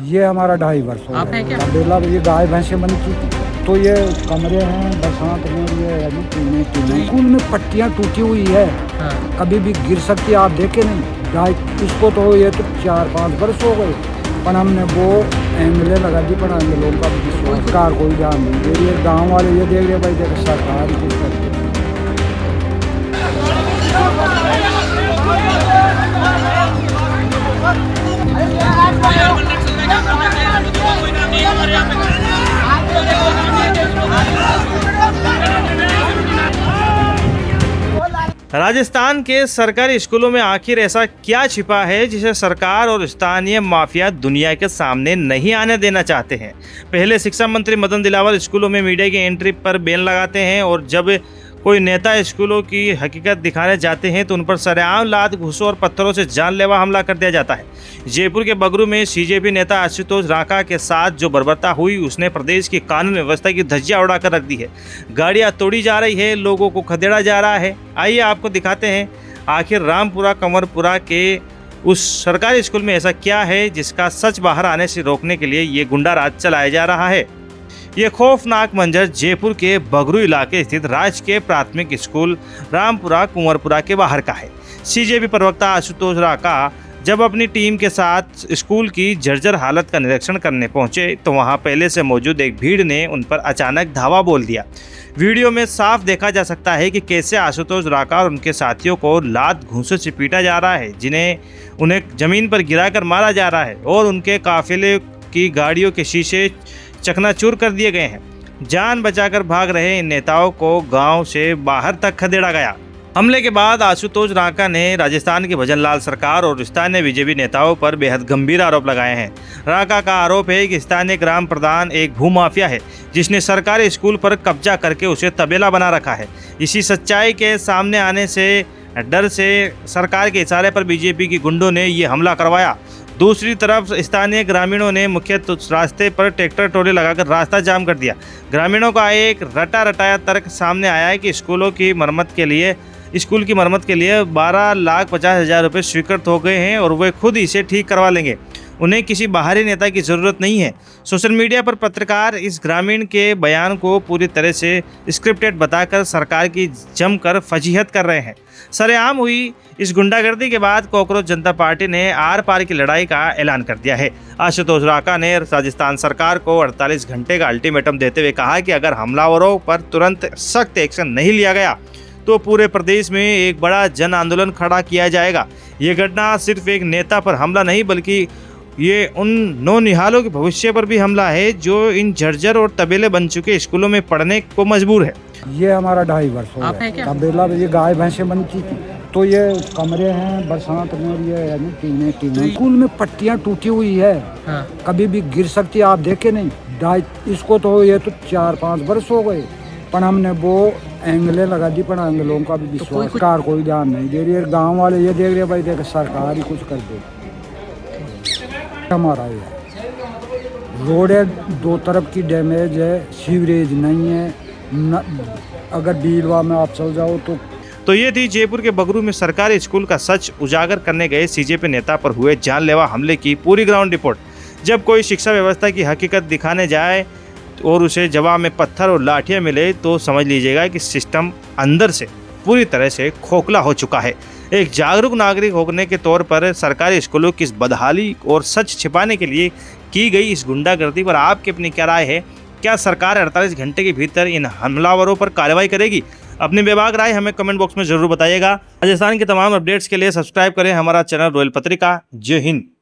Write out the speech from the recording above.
ये हमारा 2.5 वर्ष हो आप हैं क्या? बेला ये गाय भैंसे बनी थी, तो ये कमरे हैं बरसात में, ये टीने स्कूल में पट्टियाँ टूटी हुई है, हाँ। कभी भी गिर सकती है, आप देखे नहीं। इसको तो ये तो 4-5 वर्ष हो गए, पर हमने वो एंगलें लगा दी, पर एंगलों का सरकार कोई ध्यान नहीं दे रही है। गाँव वाले ये देख रहे भाई, देखो सरकार ही कुछ कर दे। राजस्थान के सरकारी स्कूलों में आखिर ऐसा क्या छिपा है जिसे सरकार और स्थानीय माफिया दुनिया के सामने नहीं आने देना चाहते हैं। पहले शिक्षा मंत्री मदन दिलावर स्कूलों में मीडिया की एंट्री पर बैन लगाते हैं और जब कोई नेता स्कूलों की हकीकत दिखाने जाते हैं तो उन पर सरेआम लात घूसों और पत्थरों से जानलेवा हमला कर दिया जाता है। जयपुर के बगरू में सीजेपी नेता आशुतोष राका के साथ जो बर्बरता हुई उसने प्रदेश की कानून व्यवस्था की धज्जियां उड़ाकर रख दी है। गाड़ियां तोड़ी जा रही है, लोगों को खदेड़ा जा रहा है। आइए आपको दिखाते हैं आखिर रामपुरा कंवरपुरा के उस सरकारी स्कूल में ऐसा क्या है जिसका सच बाहर आने से रोकने के लिए ये गुंडा राज चलाया जा रहा है। ये खौफनाक मंजर जयपुर के बगरू इलाके स्थित राजकीय प्राथमिक स्कूल रामपुरा कुंवरपुरा के बाहर का है। सीजेपी प्रवक्ता आशुतोष राका जब अपनी टीम के साथ स्कूल की जर्जर हालत का निरीक्षण करने पहुंचे तो वहां पहले से मौजूद एक भीड़ ने उन पर अचानक धावा बोल दिया। वीडियो में साफ देखा जा सकता है कि कैसे आशुतोष राका और उनके साथियों को लात घूंसों से पीटा जा रहा है, उन्हें जमीन पर गिराकर मारा जा रहा है और उनके काफिले की गाड़ियों के शीशे चकनाचूर कर दिए गए हैं। जान बचाकर भाग रहे इन नेताओं को गांव से बाहर तक खदेड़ा गया। हमले के बाद आशुतोष राका ने राजस्थान के भजनलाल सरकार और स्थानीय बीजेपी नेताओं पर बेहद गंभीर आरोप लगाए हैं। राका का आरोप है कि स्थानीय ग्राम प्रधान एक भूमाफिया है जिसने सरकारी स्कूल पर कब्जा करके उसे तबेला बना रखा है। इसी सच्चाई के सामने आने से डर से सरकार के इशारे पर बीजेपी की गुंडों ने ये हमला करवाया। दूसरी तरफ स्थानीय ग्रामीणों ने मुख्य रास्ते पर ट्रैक्टर ट्रॉली लगाकर रास्ता जाम कर दिया। ग्रामीणों का एक रटाया तर्क सामने आया है कि स्कूल की मरम्मत के लिए 12,50,000 रुपये स्वीकृत हो गए हैं और वे खुद इसे ठीक करवा लेंगे। उन्हें किसी बाहरी नेता की ज़रूरत नहीं है। सोशल मीडिया पर पत्रकार इस ग्रामीण के बयान को पूरी तरह से स्क्रिप्टेड बताकर सरकार की जमकर फजीहत कर रहे हैं। सरेआम हुई इस गुंडागर्दी के बाद कॉकरोच जनता पार्टी ने आर पार की लड़ाई का ऐलान कर दिया है। आशुतोष राका ने राजस्थान सरकार को 48 घंटे का अल्टीमेटम देते हुए कहा कि अगर हमलावरों पर तुरंत सख्त एक्शन नहीं लिया गया तो पूरे प्रदेश में एक बड़ा जन आंदोलन खड़ा किया जाएगा। ये घटना सिर्फ एक नेता पर हमला नहीं बल्कि ये उन नौनिहालों के भविष्य पर भी हमला है जो इन जर्जर और तबेले बन चुके स्कूलों में पढ़ने को मजबूर है। ये हमारा 2.5 वर्ष हो गया। तबेला ये गाय भैंसे बनी थी, तो ये कमरे हैं बरसात में, ये टीने स्कूल में पट्टियाँ टूटी हुई है, हाँ। कभी भी गिर सकती है, आप देखे नहीं। इसको तो ये तो 4-5 वर्ष हो गए, पर हमने वो एंगलें लगा दी, पर एंगलों का भी विश्वास सरकार कोई ध्यान नहीं दे रही है। गाँव वाले ये देख रहे भाई, देखो सरकार ही कुछ कर दे। हमारा ये रोड है, 2 तरफ की डैमेज है, सीवरेज नहीं है, अगर बीलवा में आप चल जाओ तो ये थी जयपुर के बगरू में सरकारी स्कूल का सच उजागर करने गए सीजेपी नेता पर हुए जानलेवा हमले की पूरी ग्राउंड रिपोर्ट। जब कोई शिक्षा व्यवस्था की हकीकत दिखाने जाए और उसे जवाब में पत्थर और लाठियां मिले तो समझ लीजिएगा कि सिस्टम अंदर से पूरी तरह से खोखला हो चुका है। एक जागरूक नागरिक होने के तौर पर सरकारी स्कूलों की इस बदहाली और सच छिपाने के लिए की गई इस गुंडागर्दी पर आपकी अपनी क्या राय है? क्या सरकार 48 घंटे के भीतर इन हमलावरों पर कार्रवाई करेगी? अपनी बेबाक राय हमें कमेंट बॉक्स में जरूर बताइएगा। राजस्थान के तमाम अपडेट्स के लिए सब्सक्राइब करें हमारा चैनल रॉयल पत्रिका। जय हिंद।